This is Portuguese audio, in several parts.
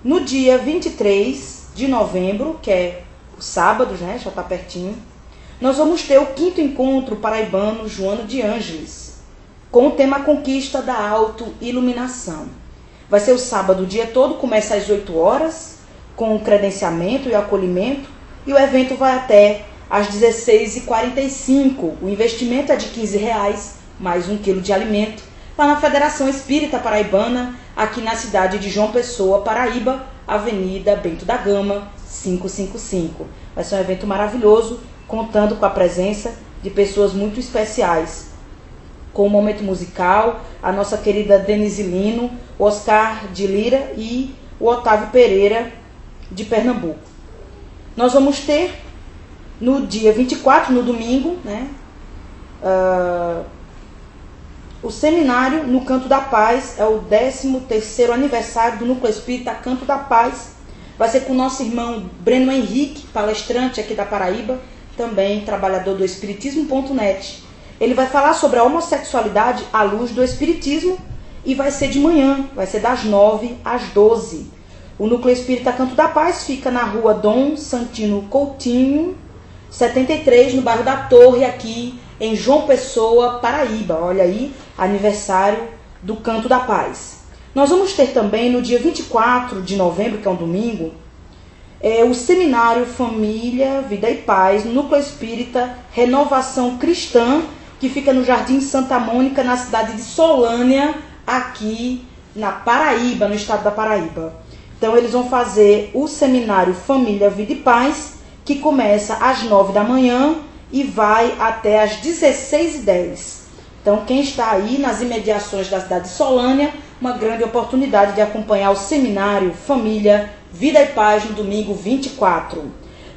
No dia 23 de novembro, que é o sábado, né, já está pertinho, nós vamos ter o 5º encontro paraibano Joana de Ângeles, com o tema Conquista da Autoiluminação. Vai ser o sábado o dia todo, começa às 8 horas, com o credenciamento e o acolhimento, e o evento vai até às 16h45. O investimento é de R$15, mais 1 quilo de alimento, lá na Federação Espírita Paraibana, aqui na cidade de João Pessoa, Paraíba, Avenida Bento da Gama, 555. Vai ser um evento maravilhoso, contando com a presença de pessoas muito especiais, com o momento musical, a nossa querida Denise Lino, o Oscar de Lira e o Otávio Pereira, de Pernambuco. Nós vamos ter, no dia 24, no domingo, né, o seminário no Canto da Paz, é o 13º aniversário do Núcleo Espírita Canto da Paz. Vai ser com o nosso irmão Breno Henrique, palestrante aqui da Paraíba, também trabalhador do Espiritismo.net. Ele vai falar sobre a homossexualidade à luz do Espiritismo e vai ser de manhã, vai ser das 9 às 12. O Núcleo Espírita Canto da Paz fica na rua Dom Santino Coutinho, 73, no bairro da Torre, aqui em João Pessoa, Paraíba. Olha aí, aniversário do Canto da Paz. Nós vamos ter também no dia 24 de novembro, que é um domingo, o seminário Família, Vida e Paz, no Núcleo Espírita Renovação Cristã, que fica no Jardim Santa Mônica, na cidade de Solânia, aqui na Paraíba, no estado da Paraíba. Então eles vão fazer o seminário Família, Vida e Paz, que começa às 9 da manhã e vai até às 16h10. Então quem está aí nas imediações da cidade de Solânia, uma grande oportunidade de acompanhar o seminário Família, Vida e Paz no domingo 24.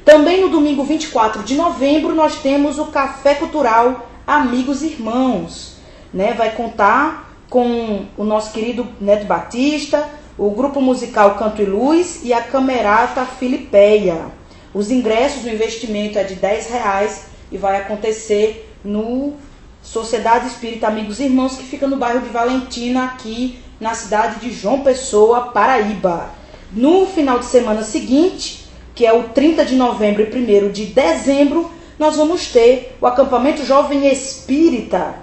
Também no domingo 24 de novembro nós temos o Café Cultural Amigos e Irmãos, né? Vai contar com o nosso querido Neto Batista, o grupo musical Canto e Luz e a Camerata Filipeia. Os ingressos, o investimento é de R$10 e vai acontecer no Sociedade Espírita Amigos e Irmãos, que fica no bairro de Valentina, aqui na cidade de João Pessoa, Paraíba. No final de semana seguinte, que é o 30 de novembro e 1º de dezembro, nós vamos ter o acampamento Jovem Espírita.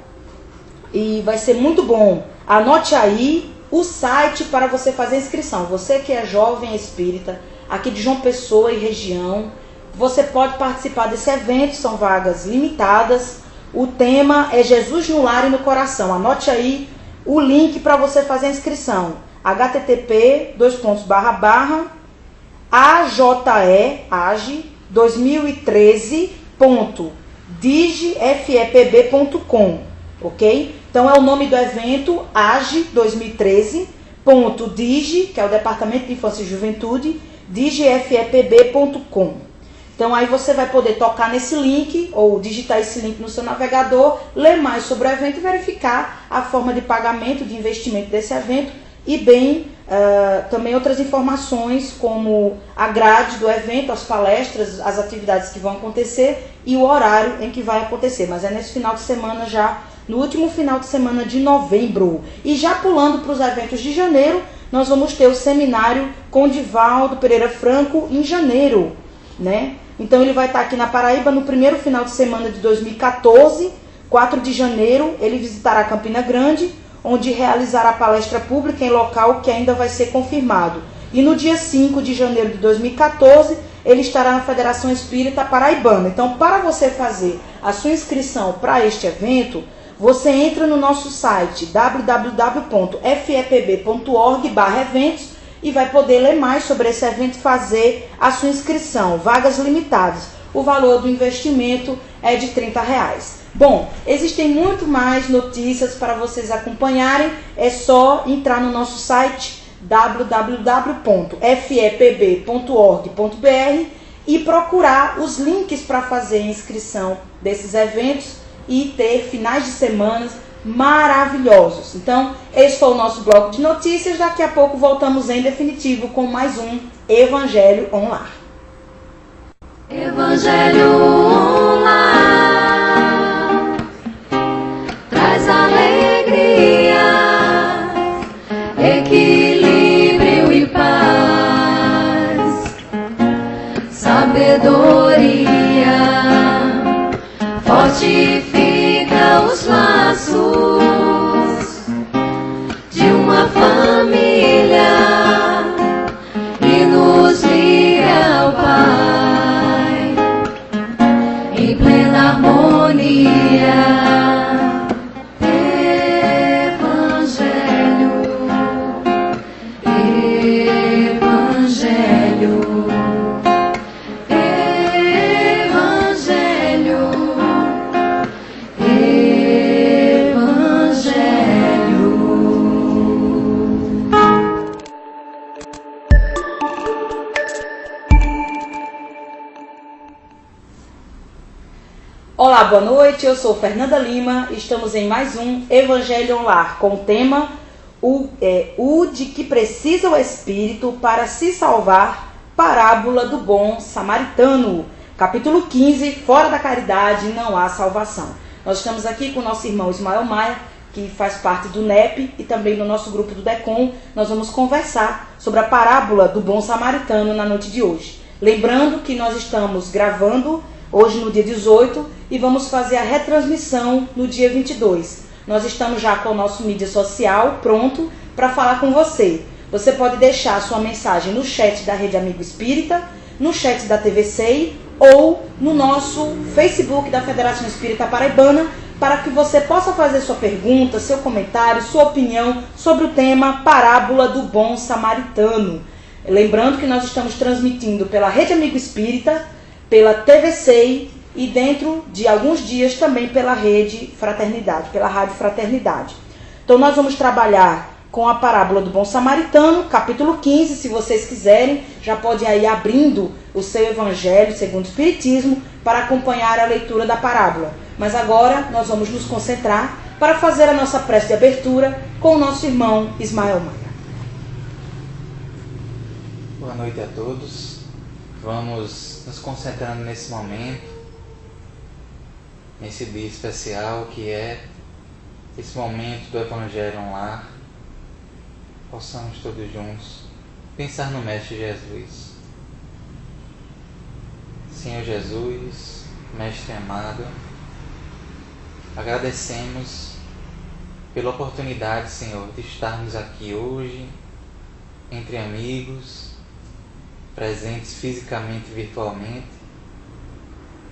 E vai ser muito bom. Anote aí o site para você fazer a inscrição. Você que é jovem espírita, aqui de João Pessoa e região, você pode participar desse evento, são vagas limitadas. O tema é Jesus no Lar e no Coração. Anote aí o link para você fazer a inscrição. http://age2013.digfepb.com, ok? Então é o nome do evento, age2013.digi, que é o Departamento de Infância e Juventude, digfepb.com. Então aí você vai poder tocar nesse link ou digitar esse link no seu navegador, ler mais sobre o evento e verificar a forma de pagamento, de investimento desse evento e também outras informações como a grade do evento, as palestras, as atividades que vão acontecer e o horário em que vai acontecer. Mas é nesse final de semana já, no último final de semana de novembro. E já pulando para os eventos de janeiro, nós vamos ter o seminário com Divaldo Pereira Franco em janeiro, né? Então ele vai estar aqui na Paraíba no primeiro final de semana de 2014, 4 de janeiro, ele visitará Campina Grande, onde realizará palestra pública em local que ainda vai ser confirmado. E no dia 5 de janeiro de 2014, ele estará na Federação Espírita Paraibana. Então, para você fazer a sua inscrição para este evento, você entra no nosso site www.fepb.org/eventos e vai poder ler mais sobre esse evento e fazer a sua inscrição. Vagas limitadas. O valor do investimento é de R$30. Bom, existem muito mais notícias para vocês acompanharem. É só entrar no nosso site www.fepb.org.br e procurar os links para fazer a inscrição desses eventos e ter finais de semana maravilhosos. Então, esse foi o nosso bloco de notícias. Daqui a pouco voltamos em definitivo com mais um Evangelho Online. Evangelho Online traz alegria, equilíbrio e paz. sabedoria, fortifica os laços de uma família e nos liga ao Pai em plena harmonia. Olá, boa noite, eu sou Fernanda Lima, estamos em mais um Evangelho Online com o tema o de que precisa o Espírito para se salvar, parábola do bom samaritano, capítulo 15, fora da caridade não há salvação. Nós estamos aqui com o nosso irmão Ismael Maia, que faz parte do NEP e também no nosso grupo do DECOM. Nós vamos conversar sobre a parábola do bom samaritano na noite de hoje. Lembrando que nós estamos gravando hoje no dia 18 e vamos fazer a retransmissão no dia 22. Nós estamos já com o nosso mídia social pronto para falar com você. Você pode deixar a sua mensagem no chat da Rede Amigo Espírita, no chat da TVCI ou no nosso Facebook da Federação Espírita Paraibana, para que você possa fazer sua pergunta, seu comentário, sua opinião sobre o tema Parábola do Bom Samaritano. Lembrando que nós estamos transmitindo pela Rede Amigo Espírita, pela TVCI e dentro de alguns dias também pela Rede Fraternidade, pela Rádio Fraternidade. Então nós vamos trabalhar com a parábola do bom samaritano, capítulo 15, se vocês quiserem, já pode ir abrindo o seu Evangelho segundo o Espiritismo para acompanhar a leitura da parábola. Mas agora nós vamos nos concentrar para fazer a nossa prece de abertura com o nosso irmão Ismael Maia. Boa noite a todos. Vamos nos concentrando nesse momento, nesse dia especial que é esse momento do Evangelho Online. Possamos todos juntos pensar no Mestre Jesus. Senhor Jesus, Mestre amado, agradecemos pela oportunidade, Senhor, de estarmos aqui hoje, entre amigos, presentes fisicamente e virtualmente,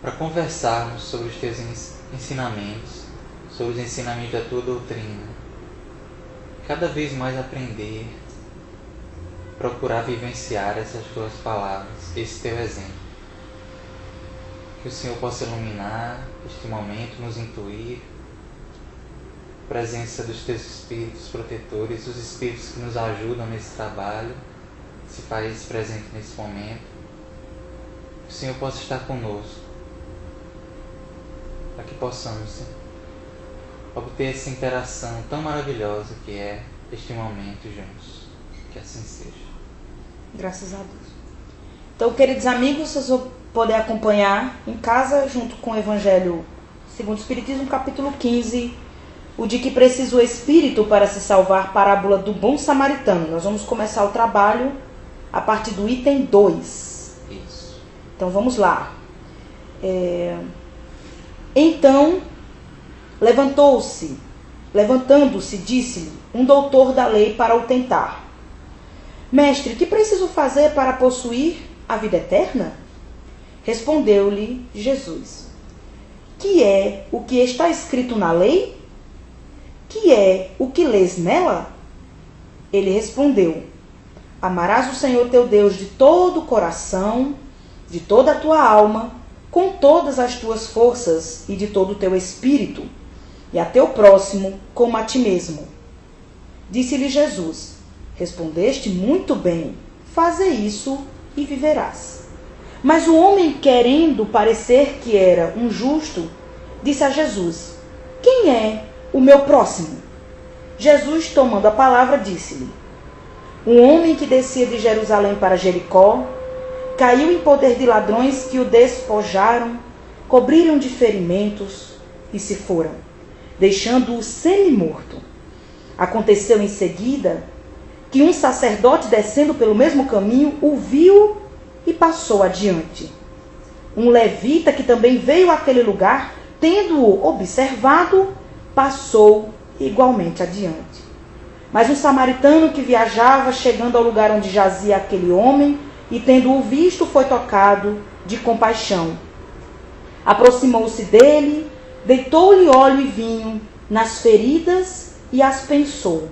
para conversarmos sobre os teus ensinamentos, sobre os ensinamentos da tua doutrina. Cada vez mais aprender, procurar vivenciar essas tuas palavras, esse teu exemplo. Que o Senhor possa iluminar este momento, nos intuir, a presença dos teus espíritos protetores, os espíritos que nos ajudam nesse trabalho, se faz presente nesse momento. Que o Senhor possa estar conosco, para que possamos, Senhor, obter essa interação tão maravilhosa que é este momento juntos. Que assim seja. Graças a Deus. Então, queridos amigos, vocês vão poder acompanhar em casa, junto com o Evangelho segundo o Espiritismo, capítulo 15, o de que precisa o Espírito para se salvar, parábola do bom samaritano. Nós vamos começar o trabalho a partir do item 2. Isso. Então, vamos lá. Então, levantando-se, disse-lhe um doutor da lei para o tentar: Mestre, que preciso fazer para possuir a vida eterna? Respondeu-lhe Jesus: Que é o que está escrito na lei? Que é o que lês nela? Ele respondeu: Amarás o Senhor teu Deus de todo o coração, de toda a tua alma, com todas as tuas forças e de todo o teu espírito, e a teu próximo como a ti mesmo. Disse-lhe Jesus: Respondeste muito bem, faze isso e viverás. Mas o homem, querendo parecer que era um justo, disse a Jesus: Quem é o meu próximo? Jesus, tomando a palavra, disse-lhe: Um homem que descia de Jerusalém para Jericó caiu em poder de ladrões que o despojaram, cobriram de ferimentos e se foram, deixando-o semi-morto. Aconteceu em seguida que um sacerdote, descendo pelo mesmo caminho, o viu e passou adiante. Um levita que também veio àquele lugar, tendo-o observado, passou igualmente adiante. Mas um samaritano que viajava, chegando ao lugar onde jazia aquele homem, e tendo-o visto, foi tocado de compaixão. Aproximou-se dele, deitou-lhe óleo e vinho nas feridas e as pensou.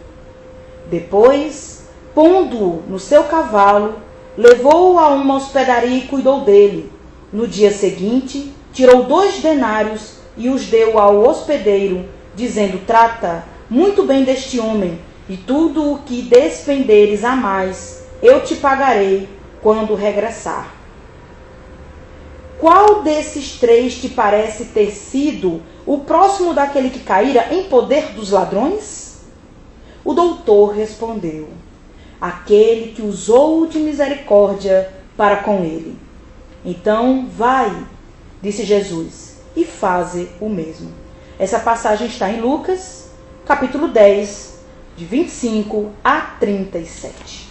Depois, pondo-o no seu cavalo, levou-o a uma hospedaria e cuidou dele. No dia seguinte, tirou 2 denários e os deu ao hospedeiro, dizendo: trata muito bem deste homem, e tudo o que despenderes a mais, eu te pagarei quando regressar. Qual desses 3 te parece ter sido o próximo daquele que caíra em poder dos ladrões? O doutor respondeu: aquele que usou de misericórdia para com ele. Então, vai, disse Jesus, e faze o mesmo. Essa passagem está em Lucas, capítulo 10, de 25 a 37.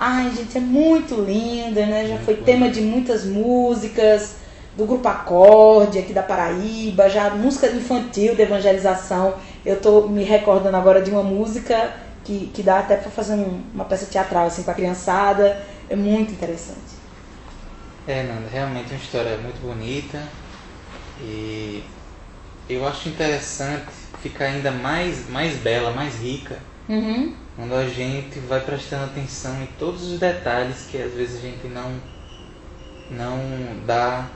Ai, gente, é muito linda, né? Já foi tema de muitas músicas, do Grupo Acorde, aqui da Paraíba, já música infantil de evangelização. Eu tô me recordando agora de uma música que dá até para fazer uma peça teatral, assim, com a criançada. É muito interessante. Nanda, realmente uma história muito bonita. E eu acho interessante ficar ainda mais bela, mais rica, quando a gente vai prestando atenção em todos os detalhes que às vezes a gente não dá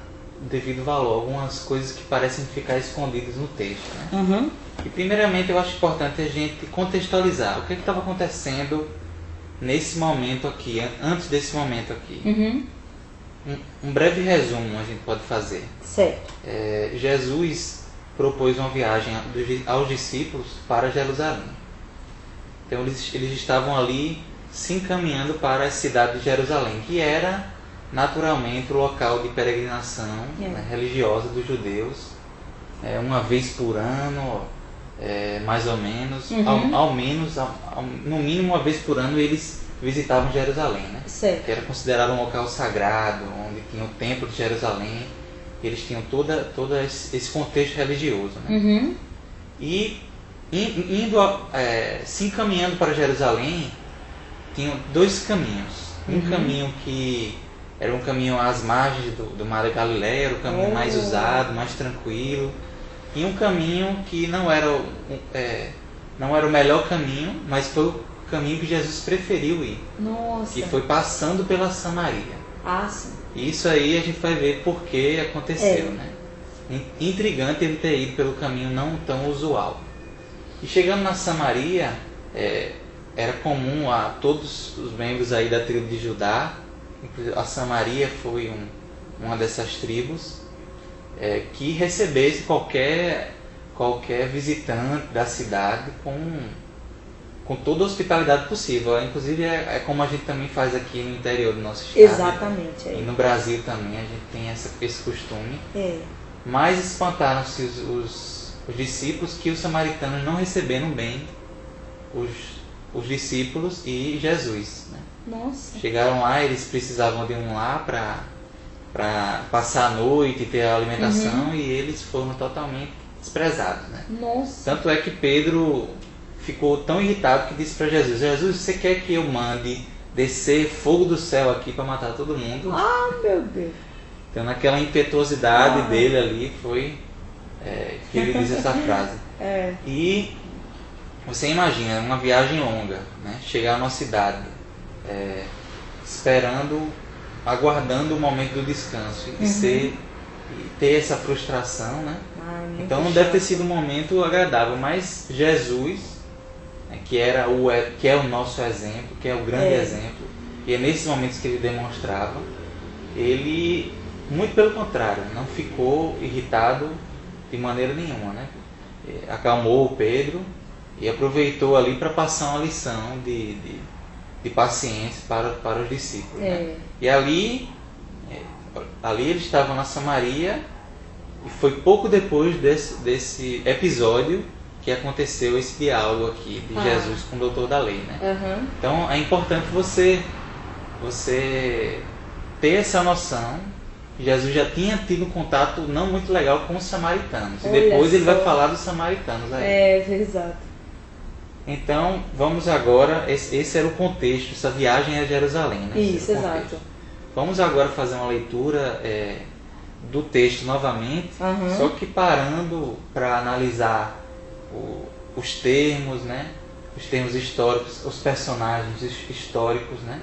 o devido valor, algumas coisas que parecem ficar escondidas no texto, né? E primeiramente eu acho importante a gente contextualizar o que estava acontecendo nesse momento aqui, antes desse momento aqui. Um breve resumo a gente pode fazer. Certo. Jesus propôs uma viagem aos discípulos para Jerusalém. Então eles estavam ali se encaminhando para a cidade de Jerusalém, que era naturalmente o local de peregrinação religiosa dos judeus, uma vez por ano, mais ou menos, ao menos, no mínimo uma vez por ano eles visitavam Jerusalém, né? Certo. Que era considerado um local sagrado, onde tinha o templo de Jerusalém, eles tinham todo esse contexto religioso, né? E se encaminhando para Jerusalém, tinham 2 caminhos. Um caminho que era um caminho às margens do Mar da Galileia, era o caminho mais usado, mais tranquilo, e um caminho que não era o melhor caminho, mas foi o caminho que Jesus preferiu ir. Nossa. Que foi passando pela Samaria. Sim. Isso aí a gente vai ver por que aconteceu, né? Intrigante ele ter ido pelo caminho não tão usual. E chegando na Samaria, era comum a todos os membros aí da tribo de Judá, a Samaria foi uma dessas tribos, que recebesse qualquer visitante da cidade com toda a hospitalidade possível. Inclusive é como a gente também faz aqui no interior do nosso estado. Exatamente. E no Brasil também a gente tem esse costume. Mas espantaram-se os discípulos que os samaritanos não receberam bem os discípulos e Jesus, né? Nossa. Chegaram lá, eles precisavam de um lar para passar a noite e ter a alimentação, e eles foram totalmente desprezados, né? Nossa. Tanto é que Pedro ficou tão irritado que disse para Jesus: Jesus, você quer que eu mande descer fogo do céu aqui para matar todo mundo? Meu Deus. Então naquela impetuosidade dele ali foi que ele diz essa frase. E você imagina, uma viagem longa, né? Chegar numa cidade, aguardando o momento do descanso e ter essa frustração, né? Então não deve ter sido um momento agradável, mas Jesus, que é o nosso exemplo, que é o grande exemplo, e é nesses momentos que ele demonstrava, ele, muito pelo contrário, não ficou irritado de maneira nenhuma, né? Acalmou Pedro e aproveitou ali para passar uma lição de paciência para os discípulos, né? E ali eles estavam na Samaria, e foi pouco depois desse episódio que aconteceu esse diálogo aqui de Jesus com o doutor da lei, né? Então é importante você ter essa noção Jesus já tinha tido um contato não muito legal com os samaritanos. Olha E depois ele só. vai falar dos samaritanos aí. Exato. Então, vamos agora, esse era o contexto, essa viagem a Jerusalém, né? Isso, Esse era o contexto. exato. Vamos agora fazer uma leitura do texto novamente, Aham. só que parando para analisar os termos, né? Os termos históricos, os personagens históricos, né?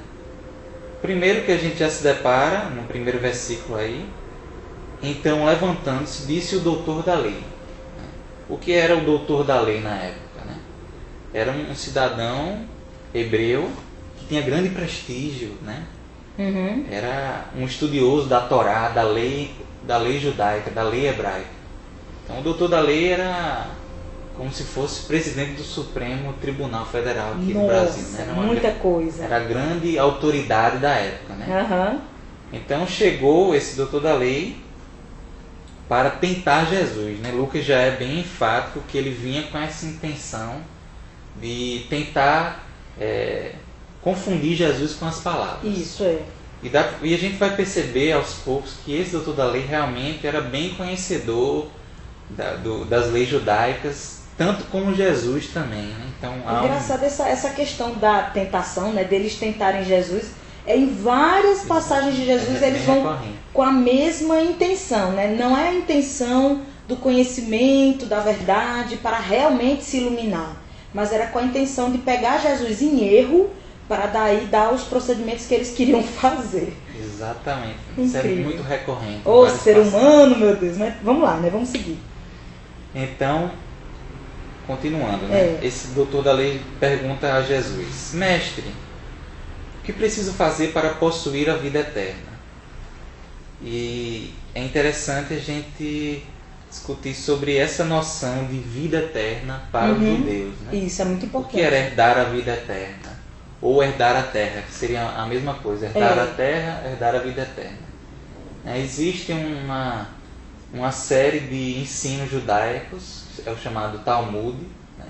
Primeiro que a gente já se depara, no primeiro versículo aí, então levantando-se, disse o doutor da lei. O que era o doutor da lei na época, né? Era um cidadão hebreu que tinha grande prestígio, né? Uhum. Era um estudioso da Torá, da lei judaica, da lei hebraica. Então o doutor da lei era como se fosse presidente do Supremo Tribunal Federal aqui no Brasil, né? Era muita coisa. Era a grande autoridade da época, né? Aham. Então chegou esse doutor da lei para tentar Jesus, né? Lucas já é bem enfático que ele vinha com essa intenção de tentar confundir Jesus com as palavras. Isso é. E a gente vai perceber aos poucos que esse doutor da lei realmente era bem conhecedor das leis judaicas, tanto como Jesus também, né? Então, Engraçado essa questão da tentação, né? Deles tentarem Jesus. Em várias passagens de Jesus eles vão recorrente. com a mesma intenção, né? Não é a intenção do conhecimento, da verdade, para realmente se iluminar, mas era com a intenção de pegar Jesus em erro para daí dar os procedimentos que eles queriam fazer. Exatamente. Incrível. Isso é muito recorrente. em Ô, várias ser passagens. humano, meu Deus, né? Vamos lá, né? Vamos seguir. Então, continuando, né? É. Esse doutor da lei pergunta a Jesus: Mestre, o que preciso fazer para possuir a vida eterna? E é interessante a gente discutir sobre essa noção de vida eterna para os judeus, né? Isso é muito O importante. que era herdar a vida eterna? Ou herdar a terra, que seria a mesma coisa. Herdar a terra, herdar a vida eterna. Existe uma série de ensinos judaicos, é o chamado Talmud, né?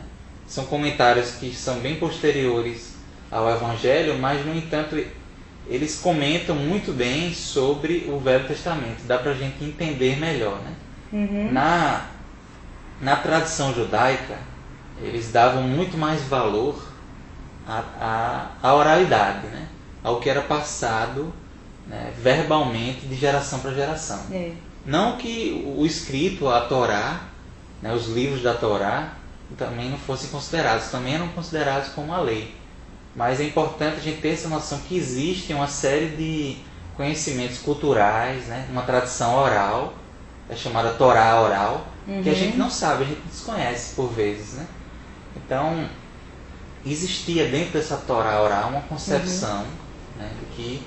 São comentários que são bem posteriores ao Evangelho, mas, no entanto, eles comentam muito bem sobre o Velho Testamento. Dá para a gente entender melhor, né? Uhum. Na tradição judaica, eles davam muito mais valor à oralidade, né? Ao que era passado, né, verbalmente de geração para geração. É. Não que o escrito, a Torá, né, os livros da Torá, também não fossem considerados, também eram considerados como a lei. Mas é importante a gente ter essa noção que existe uma série de conhecimentos culturais, né, uma tradição oral, é chamada Torá oral, que a gente não sabe, a gente desconhece por vezes, né? Então, existia dentro dessa Torá oral uma concepção, né, de que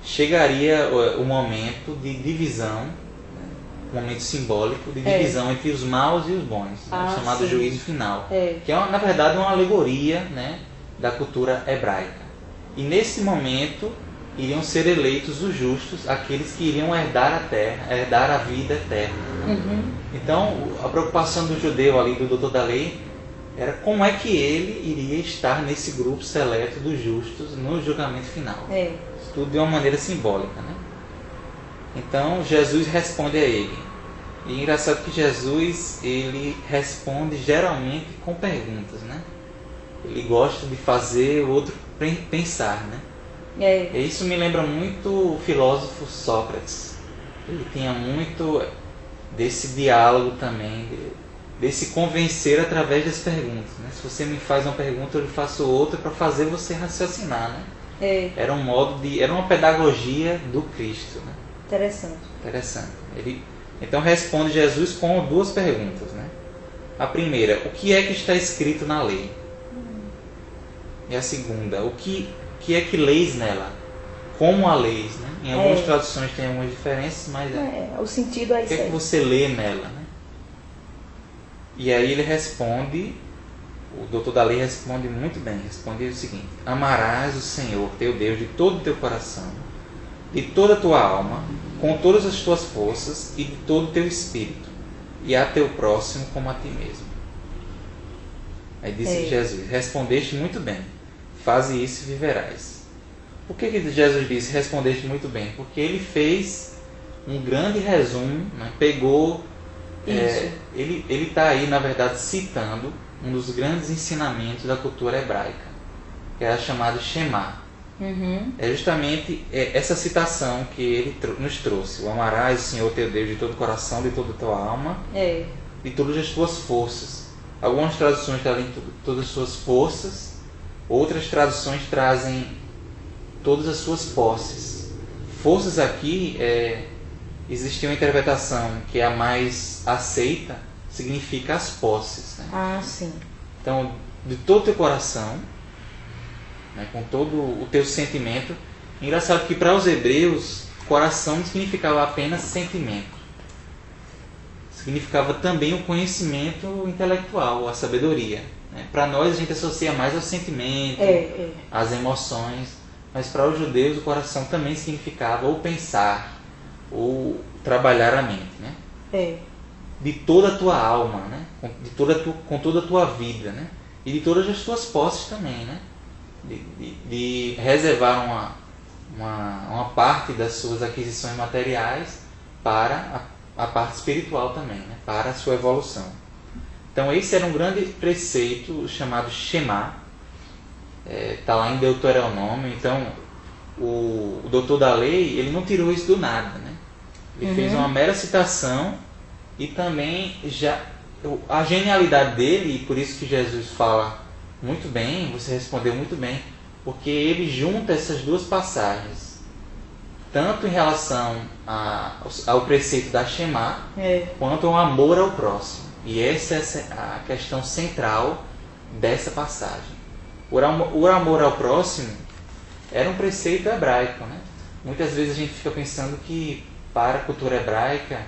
chegaria o momento de divisão, né, um momento simbólico de divisão entre os maus e os bons, né, chamado sim. juízo final, É. que é, na verdade, uma alegoria, né, da cultura hebraica. E nesse momento iriam ser eleitos os justos, aqueles que iriam herdar a terra, herdar a vida eterna. Então, a preocupação do judeu ali, do doutor da lei, era como é que ele iria estar nesse grupo seleto dos justos no julgamento final. É. Isso tudo de uma maneira simbólica, né? Então, Jesus responde a ele. E é engraçado que Jesus, ele responde geralmente com perguntas, né? Ele gosta de fazer o outro pensar, né? É. E isso me lembra muito o filósofo Sócrates. Ele tinha muito desse diálogo também, desse convencer através das perguntas, né? Se você me faz uma pergunta, eu lhe faço outra para fazer você raciocinar, né? É. Era um modo era uma pedagogia do Cristo, né? Interessante. Ele então responde Jesus com duas perguntas, né? A primeira: o que é que está escrito na lei? E a segunda: o que é que leis nela? Como a leis, né? Em algumas traduções tem algumas diferenças, mas O sentido é o que isso é que aí. você lê nela, né? E aí ele responde, o doutor da lei responde muito bem, responde o seguinte: amarás o Senhor teu Deus de todo o teu coração, de toda a tua alma, com todas as tuas forças e de todo o teu espírito, e a teu próximo como a ti mesmo. Aí disse Jesus: respondeste muito bem, faze isso e viverás. Por que Jesus disse respondeste muito bem? Porque ele fez um grande resumo, né? Pegou... ele está aí, na verdade, citando um dos grandes ensinamentos da cultura hebraica, que era chamado Shema. É justamente essa citação que ele nos trouxe. O amarás o Senhor teu Deus de todo o coração, de toda a tua alma, de todas as tuas forças. Algumas traduções trazem todas as suas forças, outras traduções trazem todas as suas posses. Forças aqui, existe uma interpretação que é a mais aceita, significa as posses, né? Ah, sim. Então, de todo o teu coração, né, com todo o teu sentimento. Engraçado que para os hebreus, coração não significava apenas sentimento. Significava também o conhecimento intelectual, a sabedoria, né? Para nós, a gente associa mais ao sentimento, às emoções. Mas para os judeus, o coração também significava ou pensar, ou trabalhar a mente, né? De toda a tua alma, né? Com toda a tua vida, né? E de todas as tuas posses também, né? De reservar uma parte das suas aquisições materiais para a parte espiritual também, né? Para a sua evolução. Então esse era um grande preceito chamado Shema, está lá em Deuteronômio. Então o doutor da lei, ele não tirou isso do nada, né? Ele fez uma mera citação e também a genialidade dele, e por isso que Jesus fala muito bem, você respondeu muito bem, porque ele junta essas duas passagens, tanto em relação ao preceito da Shema, quanto ao amor ao próximo. E essa é a questão central dessa passagem. O amor ao próximo era um preceito hebraico, né? Muitas vezes a gente fica pensando que para a cultura hebraica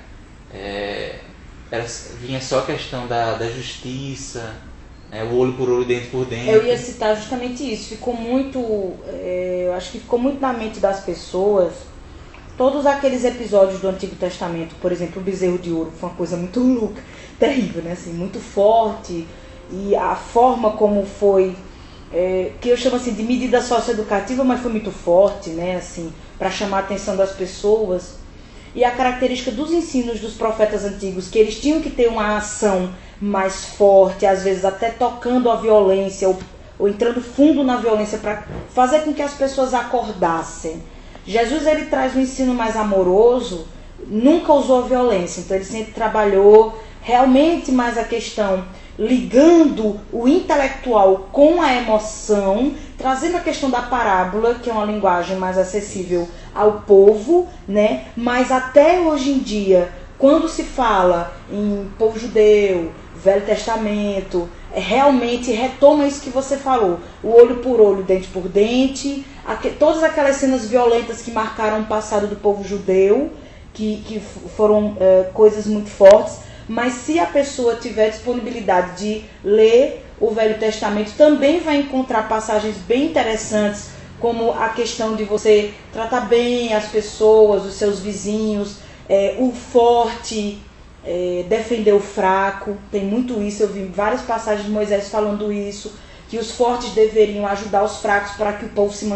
vinha só a questão da justiça, o olho por olho, dente por dente. Eu ia citar justamente isso. Ficou muito, eu acho que ficou muito na mente das pessoas todos aqueles episódios do Antigo Testamento. Por exemplo, o bezerro de ouro foi uma coisa muito louca, terrível, né? Assim, muito forte. E a forma como foi, que eu chamo assim de medida socioeducativa, mas foi muito forte, né? Assim, para chamar a atenção das pessoas. E a característica dos ensinos dos profetas antigos, que eles tinham que ter uma ação mais forte, às vezes até tocando a violência ou entrando fundo na violência para fazer com que as pessoas acordassem. Jesus, ele traz um ensino mais amoroso, nunca usou a violência, então ele sempre trabalhou realmente mais a questão ligando o intelectual com a emoção, trazendo a questão da parábola, que é uma linguagem mais acessível ao povo, né? Mas até hoje em dia, quando se fala em povo judeu, Velho Testamento, realmente retoma isso que você falou, o olho por olho, dente por dente, todas aquelas cenas violentas que marcaram o passado do povo judeu, que foram coisas muito fortes. Mas se a pessoa tiver disponibilidade de ler o Velho Testamento, também vai encontrar passagens bem interessantes, como a questão de você tratar bem as pessoas, os seus vizinhos, o forte defender o fraco. Tem muito isso, eu vi várias passagens de Moisés falando isso, que os fortes deveriam ajudar os fracos para que o povo se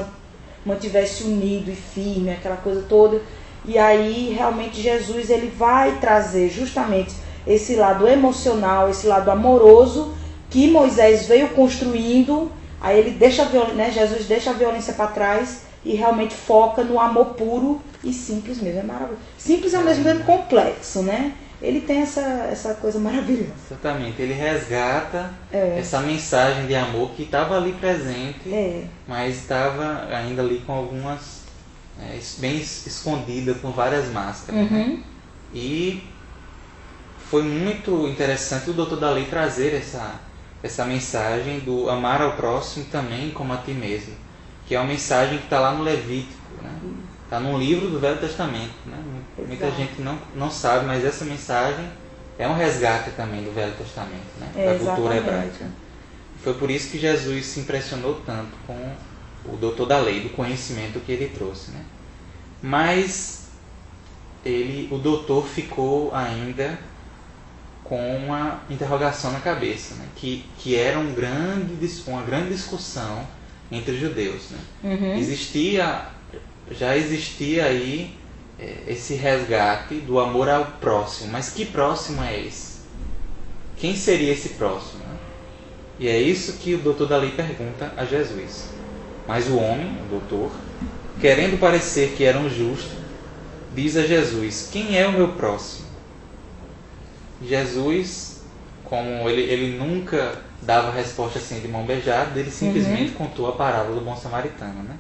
mantivesse unido e firme, aquela coisa toda. E aí realmente Jesus, ele vai trazer justamente esse lado emocional, esse lado amoroso que Moisés veio construindo. Aí ele deixa Jesus deixa a violência para trás e realmente foca no amor puro e simples mesmo. É maravilhoso. Simples ao mesmo tempo complexo, né? Ele tem essa coisa maravilhosa. Exatamente, ele resgata essa mensagem de amor que estava ali presente, mas estava ainda ali com algumas, bem escondida, com várias máscaras. Né? E foi muito interessante o doutor da lei trazer essa mensagem do amar ao próximo também como a ti mesmo, que é uma mensagem que está lá no Levítico, né? Está num livro do Velho Testamento, né? Muita gente não sabe, mas essa mensagem é um resgate também do Velho Testamento, né? Da cultura hebraica. Foi por isso que Jesus se impressionou tanto com o doutor da lei, do conhecimento que ele trouxe, né? Mas o doutor ficou ainda com uma interrogação na cabeça, né? Que era uma grande discussão entre os judeus, né? Já existia aí esse resgate do amor ao próximo. Mas que próximo é esse? Quem seria esse próximo? Né? E é isso que o doutor Dalí pergunta a Jesus. Mas o homem, o doutor, querendo parecer que era um justo, diz a Jesus: quem é o meu próximo? Jesus, como ele nunca dava resposta assim de mão beijada, ele simplesmente contou a parábola do bom samaritano, né?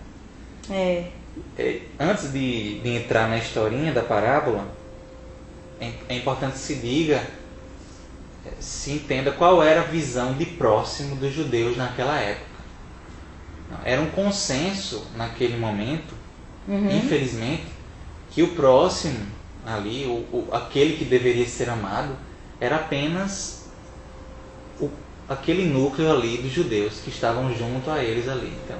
Antes de entrar na historinha da parábola, é importante que se diga, se entenda qual era a visão de próximo dos judeus naquela época. Era um consenso naquele momento, infelizmente, que o próximo ali, aquele que deveria ser amado, era apenas aquele núcleo ali dos judeus que estavam junto a eles ali. Então,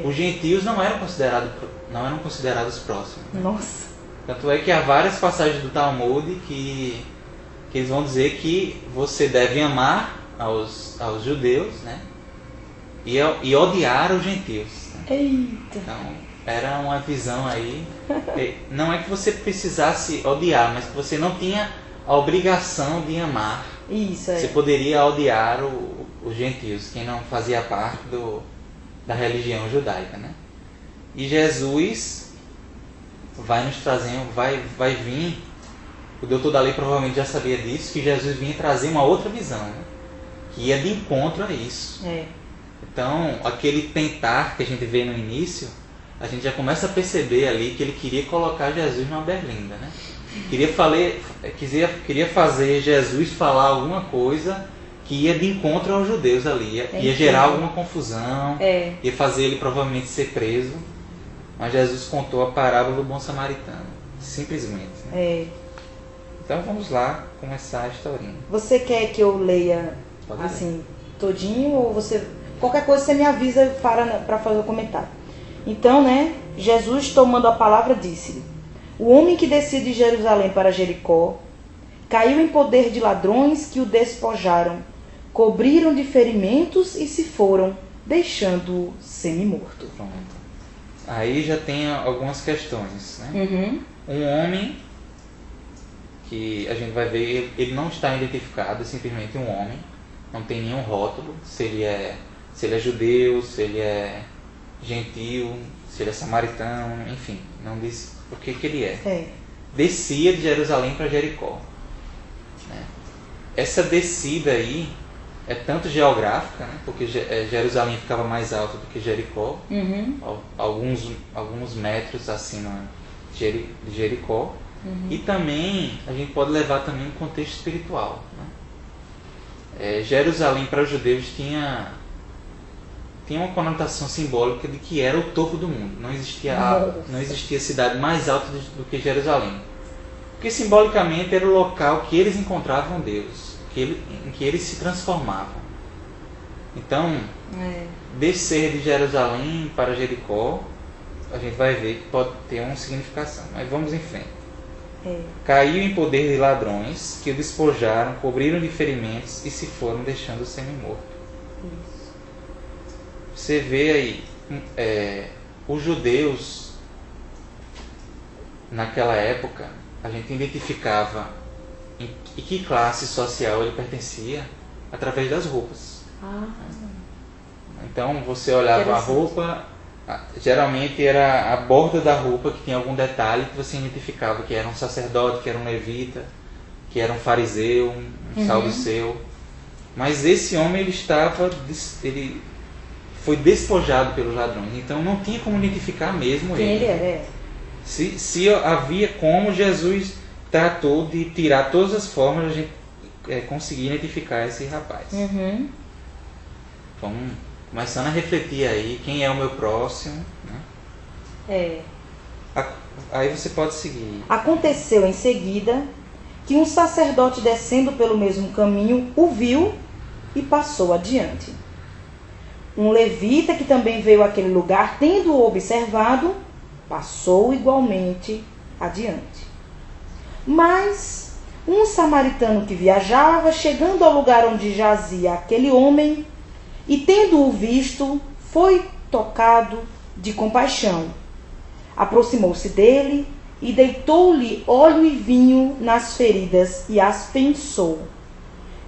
os gentios não eram considerados próximos. Né? Nossa. Tanto é que há várias passagens do Talmud que eles vão dizer que você deve amar aos judeus, né? E odiar os gentios. Né? Eita. Então, era uma visão aí. Não é que você precisasse odiar, mas que você não tinha a obrigação de amar. Isso, Você poderia odiar os gentios, quem não fazia parte da religião judaica, né? E Jesus vai nos trazer, vai vir, o doutor Dalí provavelmente já sabia disso, que Jesus vinha trazer uma outra visão, né? Que ia de encontro a isso. Então, aquele tentar que a gente vê no início, a gente já começa a perceber ali que ele queria colocar Jesus numa berlinda, né? Queria fazer Jesus falar alguma coisa que ia de encontro aos judeus ali, ia gerar alguma confusão, ia fazer ele provavelmente ser preso. Mas Jesus contou a parábola do bom samaritano, simplesmente. Né? Então vamos lá começar a historinha. Você quer que eu leia assim todinho, ou qualquer coisa você me avisa para fazer o comentário. Então, né, Jesus, tomando a palavra, disse-lhe: o homem que descia de Jerusalém para Jericó caiu em poder de ladrões que o despojaram, cobriram de ferimentos e se foram, deixando-o semi-morto. Pronto. Aí já tem algumas questões, né? Um homem que a gente vai ver, ele não está identificado, é simplesmente um homem, não tem nenhum rótulo, se ele é judeu, se ele é gentil, se ele é samaritano, enfim, não diz o que ele é. Descia de Jerusalém para Jericó. Né? Essa descida aí é tanto geográfica, né? Porque Jerusalém ficava mais alto do que Jericó, alguns metros acima de Jericó. E também a gente pode levar também um contexto espiritual. Né? Jerusalém para os judeus tinha uma conotação simbólica de que era o topo do mundo. Não existia cidade mais alta do que Jerusalém. Porque simbolicamente era o local que eles encontravam Deus, em que eles se transformavam. Então, descer de Jerusalém para Jericó, a gente vai ver que pode ter uma significação. Mas vamos em frente. Caiu em poder de ladrões que o despojaram, cobriram de ferimentos e se foram, deixando-o semi-morto. Você vê aí, os judeus, naquela época, a gente identificava em que classe social ele pertencia através das roupas. Então, você olhava a roupa, geralmente era a borda da roupa que tinha algum detalhe que você identificava que era um sacerdote, que era um levita, que era um fariseu, um saduceu. Mas esse homem, ele foi despojado pelos ladrões, então não tinha como identificar mesmo ele. Se havia como, Jesus tratou de tirar todas as formas de a gente conseguir identificar esse rapaz. Vamos começando a refletir aí, quem é o meu próximo, né? Aí você pode seguir. Aconteceu em seguida que um sacerdote descendo pelo mesmo caminho o viu e passou adiante. Um levita que também veio àquele lugar, tendo-o observado, passou igualmente adiante. Mas um samaritano que viajava, chegando ao lugar onde jazia aquele homem, e tendo-o visto, foi tocado de compaixão. Aproximou-se dele e deitou-lhe óleo e vinho nas feridas e as pensou.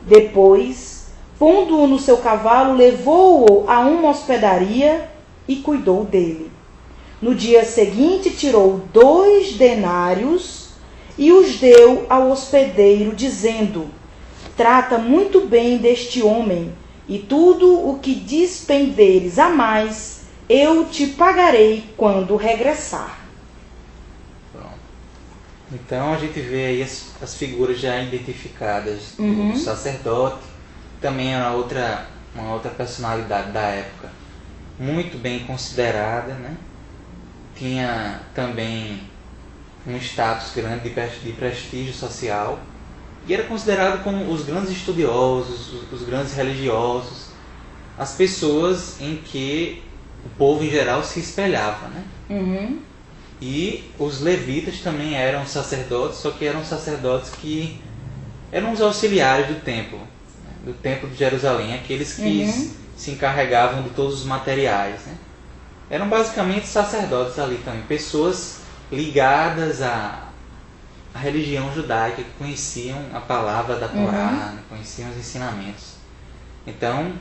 Depois, pondo-o no seu cavalo, levou-o a uma hospedaria e cuidou dele. No dia seguinte, tirou 2 denários e os deu ao hospedeiro, dizendo: trata muito bem deste homem, e tudo o que despenderes a mais, eu te pagarei quando regressar. Pronto. Então a gente vê aí as figuras já identificadas do sacerdote, também é uma outra personalidade da época, muito bem considerada, né? Tinha também um status grande de prestígio social e era considerado como os grandes estudiosos, os grandes religiosos, as pessoas em que o povo em geral se espelhava, né? E os levitas também eram sacerdotes, só que eram sacerdotes que eram os auxiliares do templo de Jerusalém, aqueles que se encarregavam de todos os materiais, né? Eram basicamente sacerdotes ali também, pessoas ligadas à religião judaica, que conheciam a palavra da Torá, né? Conheciam os ensinamentos. Então,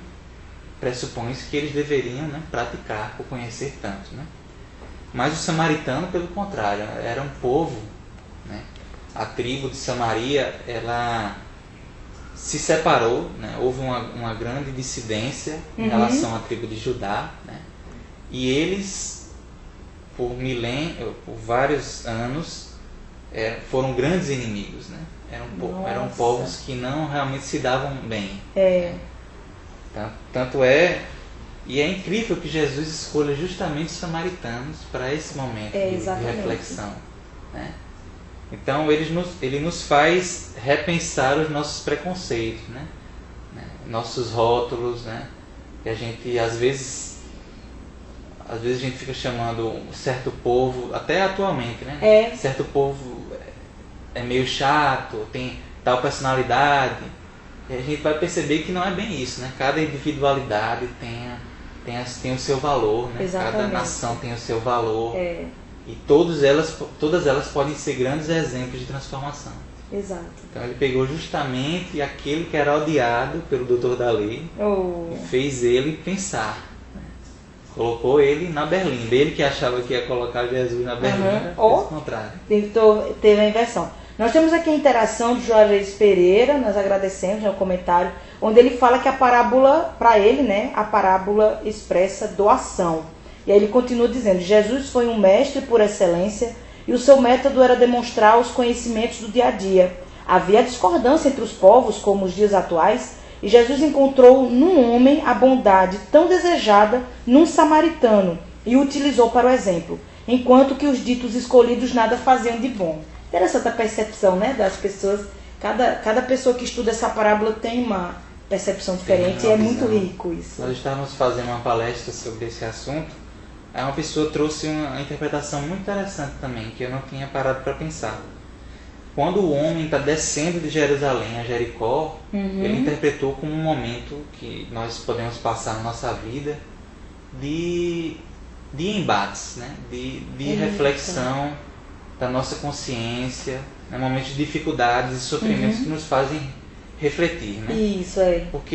pressupõe-se que eles deveriam, né, praticar por conhecer tanto, né? Mas o samaritano, pelo contrário, era um povo, né? A tribo de Samaria, ela se separou, né? Houve uma grande dissidência em relação à tribo de Judá, né? E eles, por vários anos, foram grandes inimigos, né? Eram povos que não realmente se davam bem. Tanto é, e é incrível que Jesus escolha justamente os samaritanos para esse momento de reflexão, né? Então ele nos faz repensar os nossos preconceitos, né? Nossos rótulos, né? Que a gente às vezes a gente fica chamando um certo povo, até atualmente, né? Certo povo é meio chato, tem tal personalidade. E a gente vai perceber que não é bem isso, né? Cada individualidade tem o seu valor, né? Cada nação tem o seu valor. E todas elas podem ser grandes exemplos de transformação. Exato. Então ele pegou justamente aquele que era odiado pelo doutor da lei e fez ele pensar. Colocou ele na berlinda. Ele que achava que ia colocar Jesus na berlinda, fez o contrário. Teve a inversão. Nós temos aqui a interação de Juarez Pereira, nós agradecemos no comentário, onde ele fala que a parábola, para ele, né, a parábola expressa doação. E aí ele continua dizendo: Jesus foi um mestre por excelência e o seu método era demonstrar os conhecimentos do dia a dia. Havia discordância entre os povos, como os dias atuais, e Jesus encontrou num homem a bondade tão desejada num samaritano e o utilizou para o exemplo, enquanto que os ditos escolhidos nada faziam de bom. Interessante a percepção, né, das pessoas. Cada pessoa que estuda essa parábola tem uma percepção diferente e é muito rico isso. Nós estávamos fazendo uma palestra sobre esse assunto, aí uma pessoa trouxe uma interpretação muito interessante também, que eu não tinha parado para pensar. Quando o homem está descendo de Jerusalém a Jericó, ele interpretou como um momento que nós podemos passar na nossa vida de embates, né? de reflexão da nossa consciência, né? Momentos de dificuldades e sofrimentos que nos fazem refletir. Né? Isso aí. Porque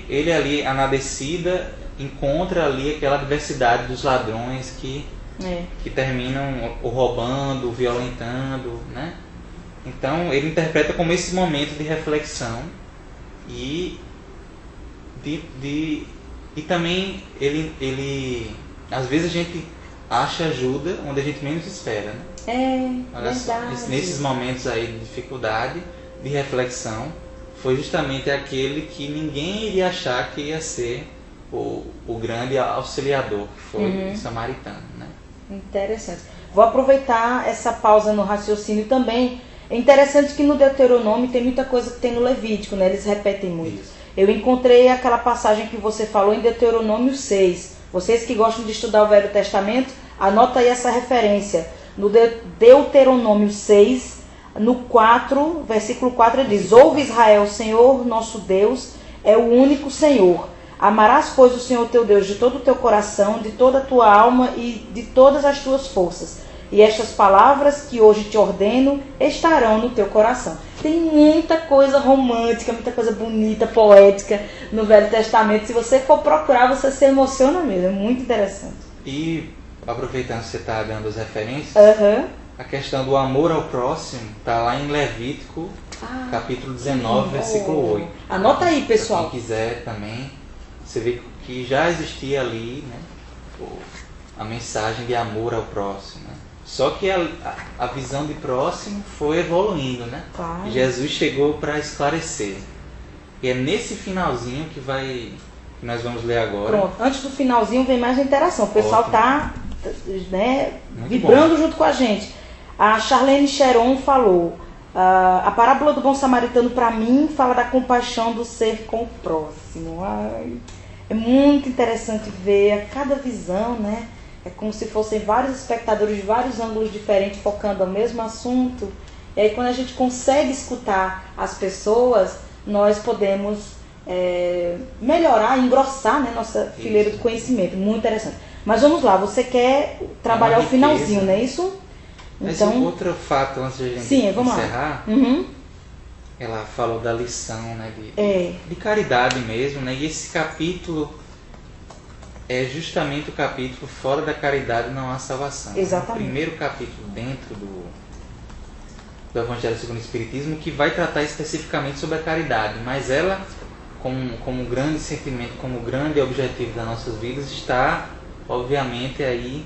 ele ali, na descida, encontra ali aquela adversidade dos ladrões que terminam o roubando, o violentando, né? Então ele interpreta como esse momento de reflexão e também ele às vezes a gente acha ajuda onde a gente menos espera, né? Olha só, nesses momentos aí de dificuldade, de reflexão, foi justamente aquele que ninguém iria achar que ia ser o grande auxiliador, que foi o samaritano, né? Interessante. Vou aproveitar essa pausa no raciocínio também. É interessante que no Deuteronômio tem muita coisa que tem no Levítico, né? Eles repetem muito. Isso. Eu encontrei aquela passagem que você falou em Deuteronômio 6. Vocês que gostam de estudar o Velho Testamento, anota aí essa referência. No Deuteronômio 6, no 4, versículo 4, ele diz: Ouve Israel, o Senhor nosso Deus é o único Senhor. Amarás, pois, o Senhor teu Deus de todo o teu coração, de toda a tua alma e de todas as tuas forças. E estas palavras que hoje te ordeno estarão no teu coração. Tem muita coisa romântica, muita coisa bonita, poética no Velho Testamento. Se você for procurar, você se emociona mesmo. É muito interessante. E, aproveitando que você está dando as referências, a questão do amor ao próximo está lá em Levítico, capítulo 19, versículo 8. Anota aí, pessoal. Quem quiser também, você vê que já existia ali, né, a mensagem de amor ao próximo. Né? Só que a visão de próximo foi evoluindo, né? Claro. E Jesus chegou para esclarecer. E é nesse finalzinho que nós vamos ler agora. Pronto, antes do finalzinho vem mais uma interação. O pessoal está, né, vibrando junto com a gente. A Charlene Cheron falou: a parábola do bom samaritano, para mim, fala da compaixão do ser com o próximo. Ai, é muito interessante ver cada visão, né? É como se fossem vários espectadores de vários ângulos diferentes focando no mesmo assunto. E aí, quando a gente consegue escutar as pessoas, nós podemos melhorar, engrossar, né, nossa fileira de conhecimento. Muito interessante. Mas vamos lá, você quer trabalhar o finalzinho, não é isso? Mas então, outro fato, antes de a gente encerrar, ela falou da lição, né, de caridade mesmo, né, e esse capítulo é justamente o capítulo Fora da Caridade Não Há Salvação. Exatamente. O primeiro capítulo dentro do Evangelho segundo o Espiritismo que vai tratar especificamente sobre a caridade, mas ela, como grande sentimento, como grande objetivo das nossas vidas, está, obviamente, aí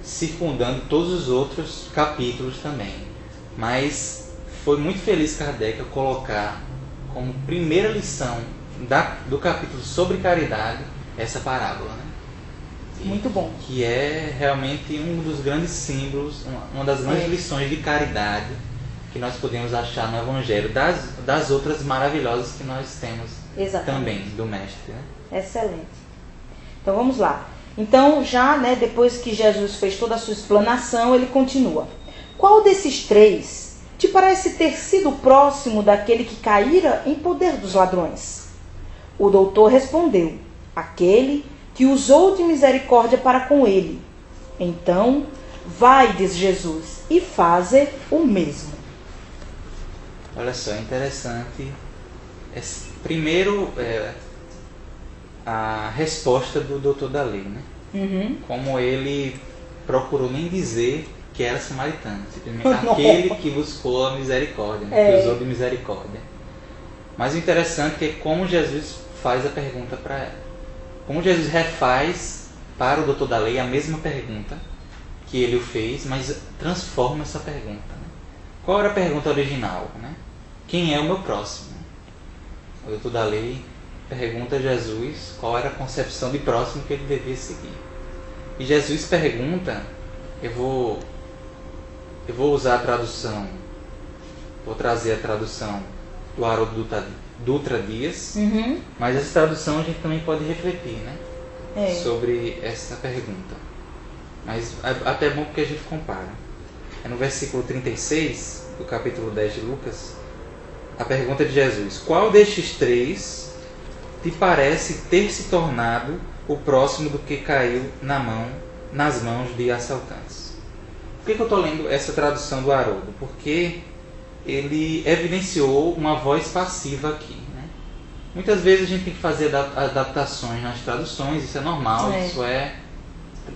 circundando todos os outros capítulos também. Mas foi muito feliz Kardec ao colocar como primeira lição do capítulo sobre caridade essa parábola, né? Muito bom. Que é realmente um dos grandes símbolos, uma das grandes lições de caridade que nós podemos achar no Evangelho, das outras maravilhosas que nós temos também do Mestre, né? Excelente. Então vamos lá. Então já, né, depois que Jesus fez toda a sua explanação, ele continua: qual desses três te parece ter sido próximo daquele que caíra em poder dos ladrões? O doutor respondeu: aquele que usou de misericórdia para com ele. Então, vai, diz Jesus, e faze o mesmo. Olha só, é interessante. Primeiro, a resposta do doutor da lei, né? Como ele procurou nem dizer que era samaritano, simplesmente aquele que buscou a misericórdia, né? Que usou de misericórdia. Mas o interessante é como Jesus faz a pergunta para ela. Como Jesus refaz para o doutor da lei a mesma pergunta que ele o fez, mas transforma essa pergunta. Né? Qual era a pergunta original? Né? Quem é o meu próximo? O doutor da lei pergunta a Jesus qual era a concepção de próximo que ele devia seguir. E Jesus pergunta, eu vou usar a tradução, vou trazer a tradução do Haroldo Dutra Dias, mas essa tradução a gente também pode refletir, né? Sobre essa pergunta. Mas até é bom porque a gente compara. É no versículo 36 do capítulo 10 de Lucas, a pergunta de Jesus: qual destes três te parece ter se tornado o próximo do que caiu nas mãos de assaltantes? Por que eu estou lendo essa tradução do Haroldo? Porque ele evidenciou uma voz passiva aqui. Né? Muitas vezes a gente tem que fazer adaptações nas traduções, isso é normal,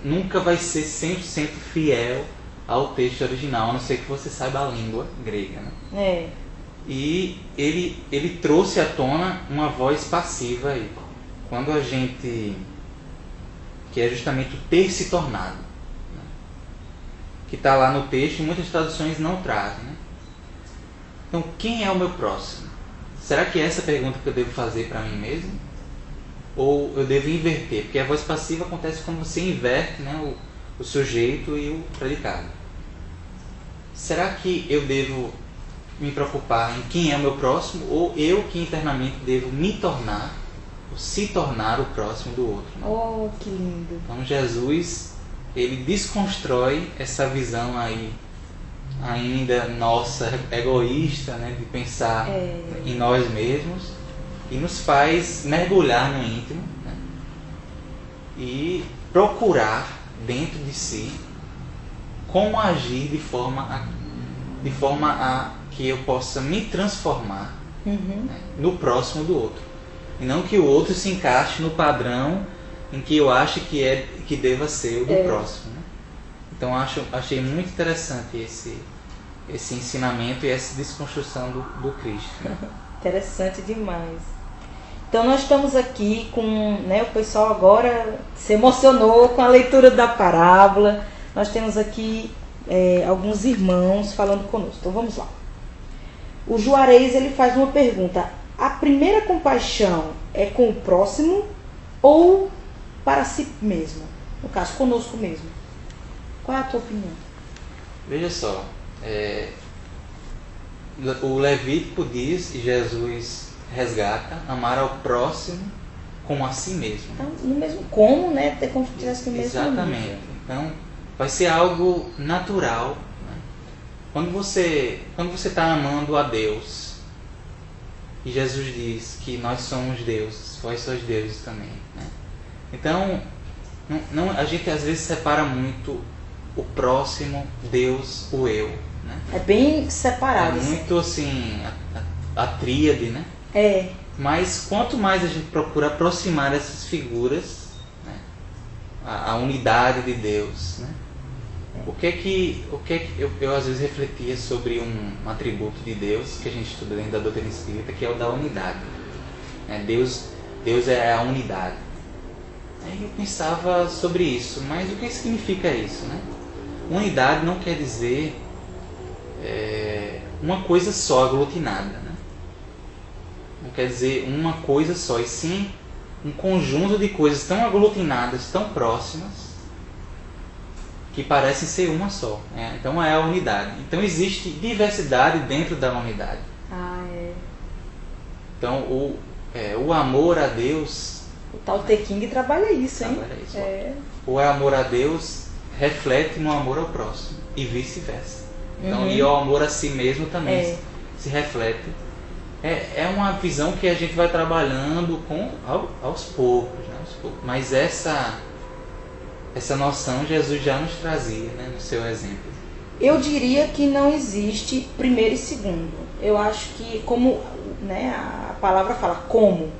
nunca vai ser 100% fiel ao texto original, a não ser que você saiba a língua grega. Né? E ele trouxe à tona uma voz passiva aí. Quando a gente... que é justamente o ter se tornado. Né? Que está lá no texto e muitas traduções não trazem. Né? Então, quem é o meu próximo? Será que é essa pergunta que eu devo fazer para mim mesmo? Ou eu devo inverter? Porque a voz passiva acontece quando você inverte, né, o sujeito e o predicado. Será que eu devo me preocupar em quem é o meu próximo? Ou eu que internamente devo me tornar, ou se tornar o próximo do outro? Né? Oh, que lindo! Então Jesus, ele desconstrói essa visão aí, ainda nossa, egoísta, né, de pensar em nós mesmos, e nos faz mergulhar no íntimo, né, e procurar dentro de si como agir de forma a que eu possa me transformar, né, no próximo do outro. E não que o outro se encaixe no padrão em que eu acho que deva ser o do próximo. Né? Então achei muito interessante esse ensinamento e essa desconstrução do Cristo. Né? Interessante demais. Então nós estamos aqui com, né, o pessoal agora se emocionou com a leitura da parábola. Nós temos aqui alguns irmãos falando conosco. Então vamos lá. O Juarez, ele faz uma pergunta: a primeira compaixão é com o próximo ou para si mesmo? No caso, conosco mesmo. Qual é a tua opinião? Veja só, o Levítico diz, e Jesus resgata, amar ao próximo como a si mesmo. Então, no mesmo como, né? Ter como se tivesse no mesmo Exatamente. nível. Então, vai ser algo natural. Né? Quando você está amando a Deus, e Jesus diz que nós somos deuses, vós sois deuses também. Né? Então, a gente às vezes separa muito o próximo, Deus, o eu. Né? É bem separado. É muito assim, a tríade, né? Mas quanto mais a gente procura aproximar essas figuras, né, a unidade de Deus, né? O que é que eu às vezes refletia sobre um atributo de Deus que a gente estuda dentro da doutrina espírita, que é o da unidade. Né? Deus é a unidade. Aí eu pensava sobre isso, mas o que significa isso? Né? Unidade não quer dizer uma coisa só aglutinada. Né? Não quer dizer uma coisa só, e sim um conjunto de coisas tão aglutinadas, tão próximas, que parecem ser uma só. Né? Então é a unidade. Então existe diversidade dentro da unidade. Então o amor a Deus... O Tao Te Ching trabalha isso, hein? Trabalha isso. O amor a Deus reflete no amor ao próximo e vice-versa. Então, e o amor a si mesmo também se reflete. É uma visão que a gente vai trabalhando aos poucos, né? Mas essa noção Jesus já nos trazia, né, no seu exemplo. Eu diria que não existe primeiro e segundo. Eu acho que, como, né, a palavra fala, como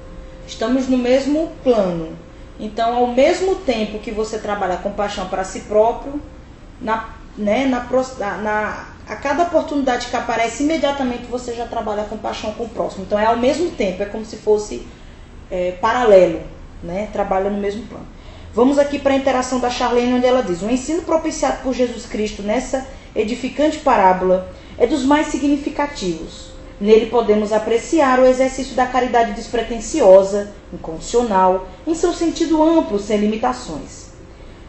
estamos no mesmo plano. Então, ao mesmo tempo que você trabalha com paixão para si próprio, a cada oportunidade que aparece, imediatamente você já trabalha com paixão com o próximo. Então, é ao mesmo tempo, é como se fosse paralelo, né? Trabalha no mesmo plano. Vamos aqui para a interação da Charlene, onde ela diz: o ensino propiciado por Jesus Cristo nessa edificante parábola é dos mais significativos. Nele podemos apreciar o exercício da caridade despretensiosa, incondicional, em seu sentido amplo, sem limitações.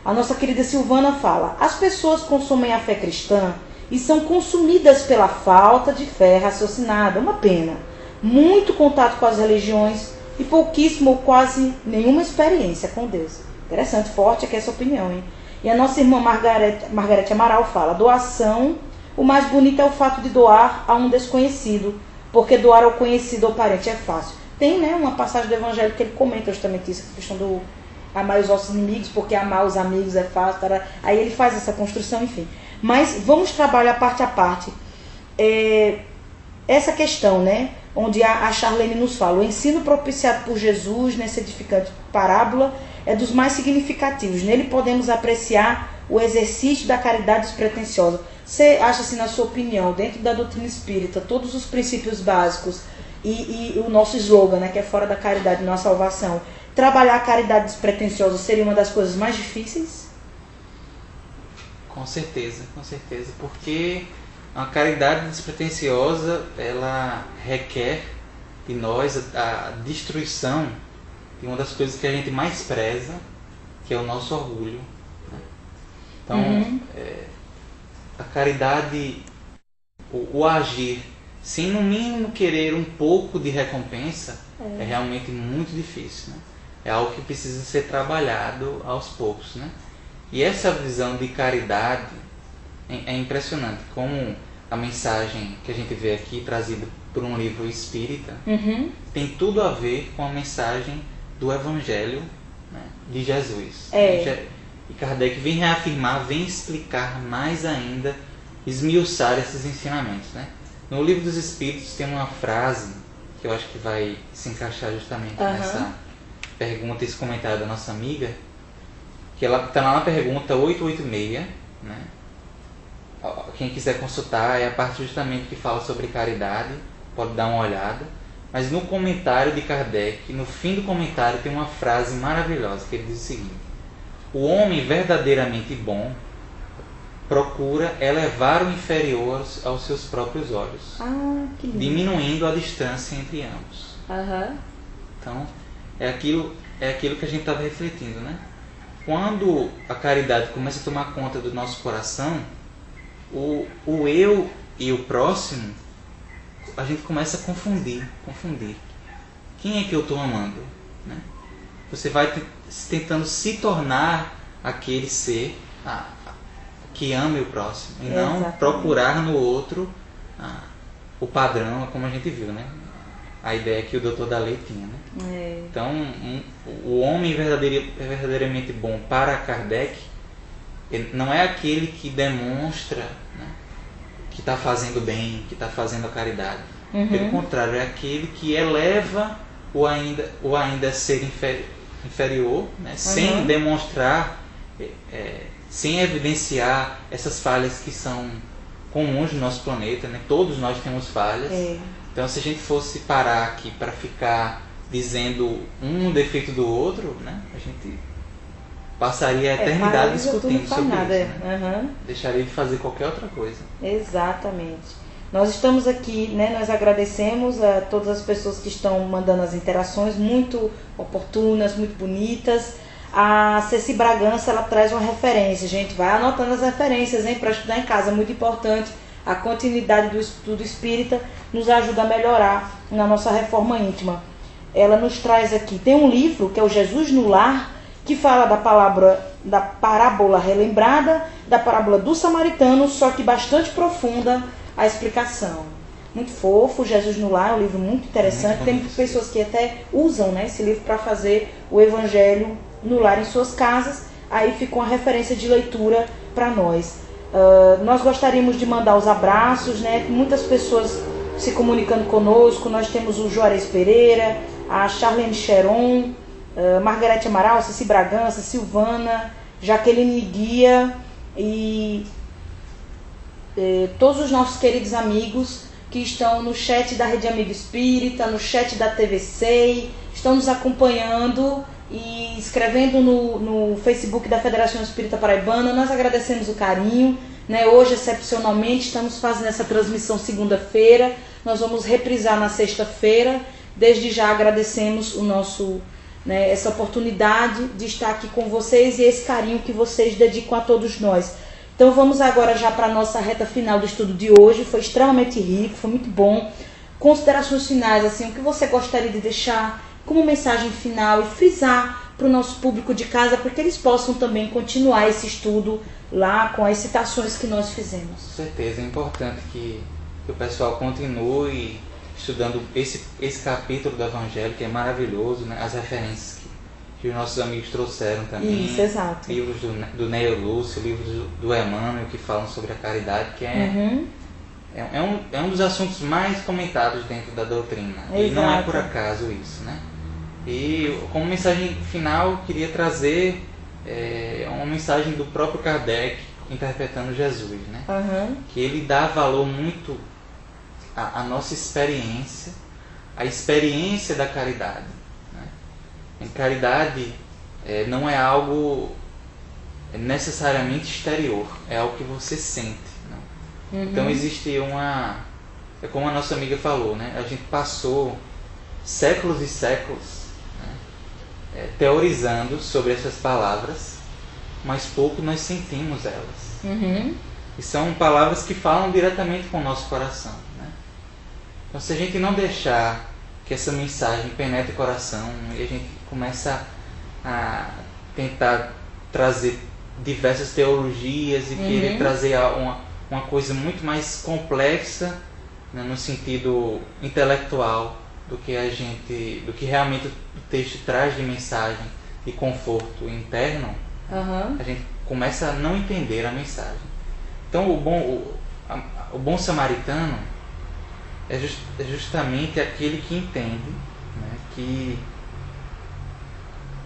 A nossa querida Silvana fala: as pessoas consomem a fé cristã e são consumidas pela falta de fé raciocinada. Uma pena. Muito contato com as religiões e pouquíssimo ou quase nenhuma experiência com Deus. Interessante, forte aqui essa opinião, hein? E a nossa irmã Margarete Amaral fala: doação, o mais bonito é o fato de doar a um desconhecido, porque doar ao conhecido ou parente é fácil. Tem, né, uma passagem do Evangelho que ele comenta justamente isso, a questão do amar os nossos inimigos, porque amar os amigos é fácil. Aí ele faz essa construção, enfim. Mas vamos trabalhar parte a parte essa questão, né, onde a Charlene nos fala: o ensino propiciado por Jesus nessa edificante parábola é dos mais significativos. Nele podemos apreciar o exercício da caridade despretensiosa. Você acha, assim, na sua opinião, dentro da doutrina espírita, todos os princípios básicos e o nosso slogan, né, que é fora da caridade, não a salvação, trabalhar a caridade despretensiosa seria uma das coisas mais difíceis? Com certeza, porque a caridade despretensiosa, ela requer de nós a destruição de uma das coisas que a gente mais preza, que é o nosso orgulho. Né? Então, a caridade, o agir, sem no mínimo querer um pouco de recompensa, é realmente muito difícil. Né? É algo que precisa ser trabalhado aos poucos. Né? E essa visão de caridade é impressionante, como a mensagem que a gente vê aqui, trazida por um livro espírita, tem tudo a ver com a mensagem do Evangelho, né, de Jesus. E Kardec vem reafirmar, vem explicar mais ainda, esmiuçar esses ensinamentos, né? No Livro dos Espíritos tem uma frase que eu acho que vai se encaixar justamente nessa pergunta, esse comentário da nossa amiga, que ela está lá na pergunta 886, né? Quem quiser consultar, é a parte justamente que fala sobre caridade, pode dar uma olhada. Mas no comentário de Kardec, no fim do comentário, tem uma frase maravilhosa, que ele diz o seguinte: o homem verdadeiramente bom procura elevar o inferior aos seus próprios olhos, Que lindo. diminuindo a distância entre ambos. Então, é aquilo que a gente estava refletindo, né? Quando a caridade começa a tomar conta do nosso coração, o eu e o próximo, a gente começa a confundir. Quem é que eu estou amando? Né? Você vai tentando se tornar aquele ser que ame o próximo, e não Exatamente. procurar no outro o padrão, como a gente viu, né? A ideia que o Dr. Daley tinha, né? Então, o homem verdadeiramente bom para Kardec não é aquele que demonstra, né, que está fazendo bem, que está fazendo a caridade. Pelo contrário, é aquele que eleva o ainda ser inferior, né, sem demonstrar, sem evidenciar essas falhas que são comuns no nosso planeta, né? Todos nós temos falhas. Então, se a gente fosse parar aqui para ficar dizendo um defeito do outro, né, a gente passaria a eternidade discutindo sobre isso. Né? Deixaria de fazer qualquer outra coisa. Exatamente. Nós estamos aqui, né, nós agradecemos a todas as pessoas que estão mandando as interações muito oportunas, muito bonitas. A Ceci Bragança, ela traz uma referência, gente, vai anotando as referências, hein, para estudar em casa, muito importante. A continuidade do estudo espírita nos ajuda a melhorar na nossa reforma íntima. Ela nos traz aqui, tem um livro que é o Jesus no Lar, que fala da parábola relembrada, da parábola do samaritano, só que bastante profunda a explicação. Muito fofo, Jesus no Lar, é um livro muito interessante. Tem pessoas que até usam, né, esse livro para fazer o evangelho no lar em suas casas. Aí fica uma referência de leitura para nós. Nós gostaríamos de mandar os abraços, né? Muitas pessoas se comunicando conosco. Nós temos o Juarez Pereira, a Charlene Cheron, Margarete Amaral, Ceci Bragança, Silvana, Jaqueline Guia e todos os nossos queridos amigos que estão no chat da Rede Amigo Espírita, no chat da TVC, estão nos acompanhando e escrevendo no Facebook da Federação Espírita Paraibana. Nós agradecemos o carinho, né? Hoje, excepcionalmente, estamos fazendo essa transmissão segunda-feira. Nós vamos reprisar na sexta-feira. Desde já agradecemos essa oportunidade de estar aqui com vocês e esse carinho que vocês dedicam a todos nós. Então vamos agora já para a nossa reta final do estudo de hoje. Foi extremamente rico, foi muito bom. Considerações finais, assim, o que você gostaria de deixar como mensagem final e frisar para o nosso público de casa, para que eles possam também continuar esse estudo lá com as citações que nós fizemos. Com certeza, é importante que o pessoal continue estudando esse capítulo do Evangelho, que é maravilhoso, né? As referências que os nossos amigos trouxeram também. Isso, exato. Livros do Neo Lúcio, livros do Emmanuel, que falam sobre a caridade, que é um dos assuntos mais comentados dentro da doutrina. Exato. E não é por acaso isso, né? E como mensagem final, queria trazer uma mensagem do próprio Kardec interpretando Jesus, né? Que ele dá valor muito à nossa experiência, à experiência da caridade. Né? A caridade não é algo necessariamente exterior, é algo que você sente. Né? Então existe é como a nossa amiga falou, né? A gente passou séculos e séculos teorizando sobre essas palavras, mas pouco nós sentimos elas. E são palavras que falam diretamente com o nosso coração. Né? Então, se a gente não deixar que essa mensagem penetre o coração e a gente começa a tentar trazer diversas teologias e querer trazer uma coisa muito mais complexa, né, no sentido intelectual, do que realmente o texto traz de mensagem e conforto interno, A gente começa a não entender a mensagem. Então o bom samaritano é justamente aquele que entende, né, que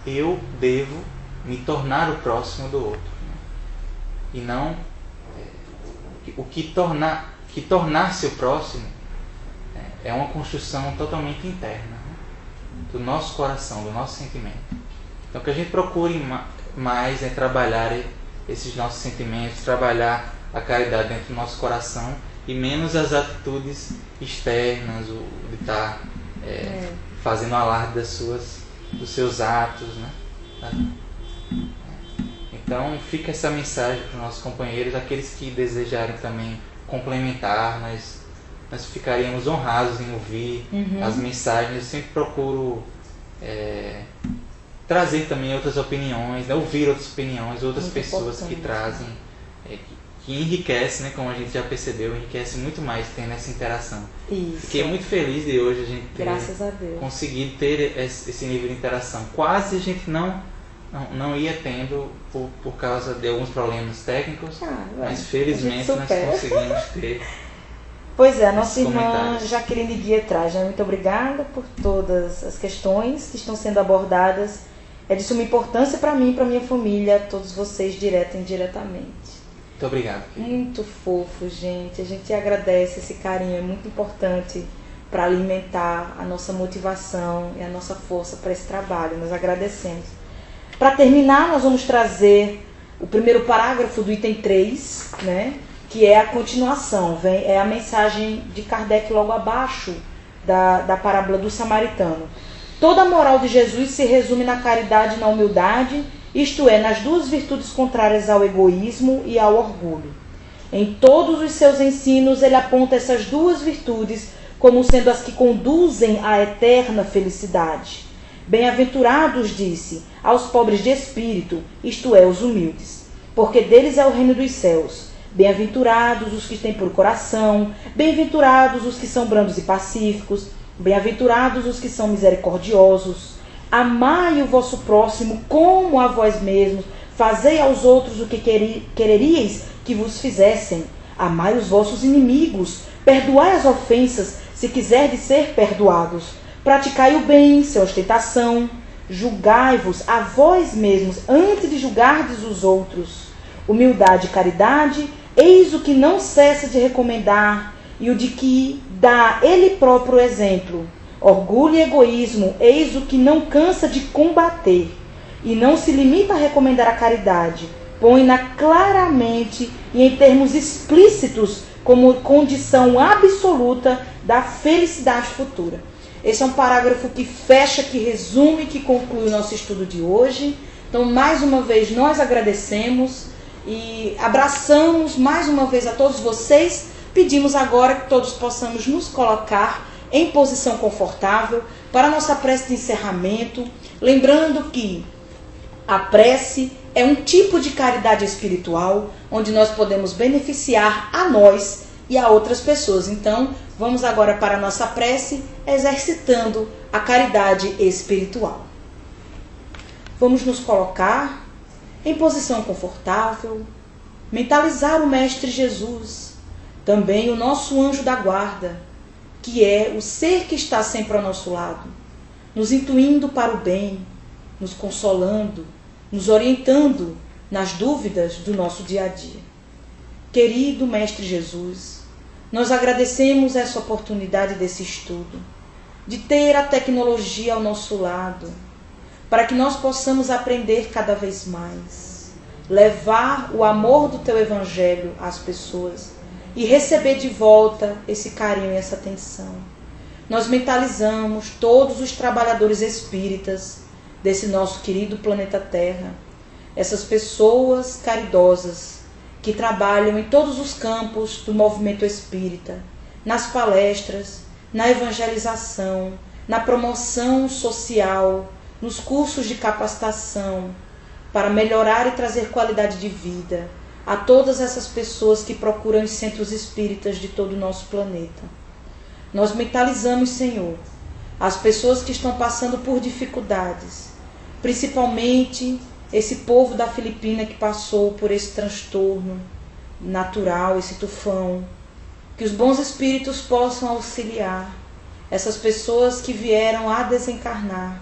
eu devo me tornar o próximo do outro, né? E não que tornar-se o próximo é uma construção totalmente interna, né, do nosso coração, do nosso sentimento. Então que a gente procure mais trabalhar esses nossos sentimentos, trabalhar a caridade dentro do nosso coração e menos as atitudes externas, de estar fazendo alarde dos seus atos, né? Então fica essa mensagem para os nossos companheiros, aqueles que desejarem também complementar, nós ficaríamos honrados em ouvir as mensagens. Eu sempre procuro trazer também outras opiniões, né? Ouvir outras opiniões, outras pessoas que trazem, que enriquece, né? Como a gente já percebeu, enriquece muito mais tendo essa interação. Isso. Fiquei muito feliz de hoje a gente ter Graças a Deus. conseguido ter esse nível de interação. Quase a gente não ia tendo por causa de alguns problemas técnicos, mas felizmente nós conseguimos ter. Pois é, a nossa irmã Jaqueline Guia traz, né? Muito obrigada por todas as questões que estão sendo abordadas. É de suma importância para mim, para minha família, todos vocês, direto e indiretamente. Muito obrigado. Muito fofo, gente. A gente agradece esse carinho, é muito importante para alimentar a nossa motivação e a nossa força para esse trabalho. Nós agradecemos. Para terminar, nós vamos trazer o primeiro parágrafo do item 3, né? Que é a continuação, é a mensagem de Kardec logo abaixo da parábola do samaritano. Toda a moral de Jesus se resume na caridade e na humildade, isto é, nas duas virtudes contrárias ao egoísmo e ao orgulho. Em todos os seus ensinos, ele aponta essas duas virtudes como sendo as que conduzem à eterna felicidade. Bem-aventurados, disse, aos pobres de espírito, isto é, os humildes, porque deles é o reino dos céus. Bem-aventurados os que têm puro coração, bem-aventurados os que são brandos e pacíficos, bem-aventurados os que são misericordiosos. Amai o vosso próximo como a vós mesmos, fazei aos outros o que quereríeis que vos fizessem. Amai os vossos inimigos, perdoai as ofensas, se quiserdes ser perdoados. Praticai o bem, sem ostentação. Julgai-vos a vós mesmos antes de julgardes os outros. Humildade e caridade, eis o que não cessa de recomendar e o de que dá ele próprio exemplo. Orgulho e egoísmo, eis o que não cansa de combater. E não se limita a recomendar a caridade, põe-na claramente e em termos explícitos como condição absoluta da felicidade futura. Esse é um parágrafo que fecha, que resume, que conclui o nosso estudo de hoje. Então, mais uma vez, nós agradecemos e abraçamos mais uma vez a todos vocês. Pedimos agora que todos possamos nos colocar em posição confortável para a nossa prece de encerramento, lembrando que a prece é um tipo de caridade espiritual onde nós podemos beneficiar a nós e a outras pessoas. Então, vamos agora para a nossa prece, exercitando a caridade espiritual. Vamos nos colocar em posição confortável, mentalizar o Mestre Jesus, também o nosso anjo da guarda, que é o ser que está sempre ao nosso lado, nos intuindo para o bem, nos consolando, nos orientando nas dúvidas do nosso dia a dia. Querido Mestre Jesus, nós agradecemos essa oportunidade desse estudo, de ter a tecnologia ao nosso lado, para que nós possamos aprender cada vez mais, levar o amor do Teu Evangelho às pessoas e receber de volta esse carinho e essa atenção. Nós mentalizamos todos os trabalhadores espíritas desse nosso querido planeta Terra, essas pessoas caridosas que trabalham em todos os campos do movimento espírita, nas palestras, na evangelização, na promoção social, nos cursos de capacitação, para melhorar e trazer qualidade de vida a todas essas pessoas que procuram os centros espíritas de todo o nosso planeta. Nós mentalizamos, Senhor, as pessoas que estão passando por dificuldades, principalmente esse povo da Filipina que passou por esse transtorno natural, esse tufão, que os bons espíritos possam auxiliar essas pessoas que vieram a desencarnar,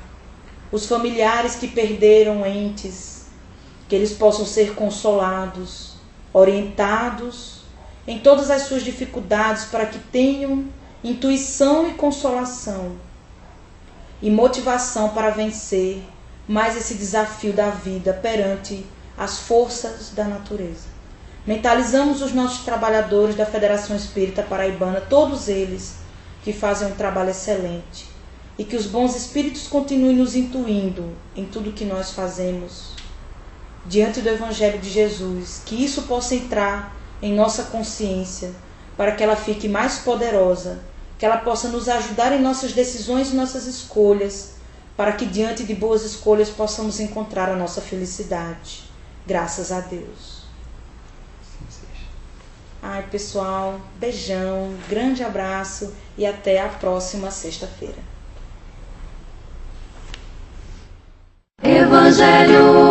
os familiares que perderam entes, que eles possam ser consolados, orientados em todas as suas dificuldades, para que tenham intuição e consolação e motivação para vencer mais esse desafio da vida perante as forças da natureza. Mentalizamos os nossos trabalhadores da Federação Espírita Paraibana, todos eles que fazem um trabalho excelente, e que os bons espíritos continuem nos intuindo em tudo que nós fazemos diante do Evangelho de Jesus, que isso possa entrar em nossa consciência, para que ela fique mais poderosa, que ela possa nos ajudar em nossas decisões e nossas escolhas, para que diante de boas escolhas possamos encontrar a nossa felicidade. Graças a Deus. Ai, pessoal, beijão, grande abraço e até a próxima sexta-feira. Evangelho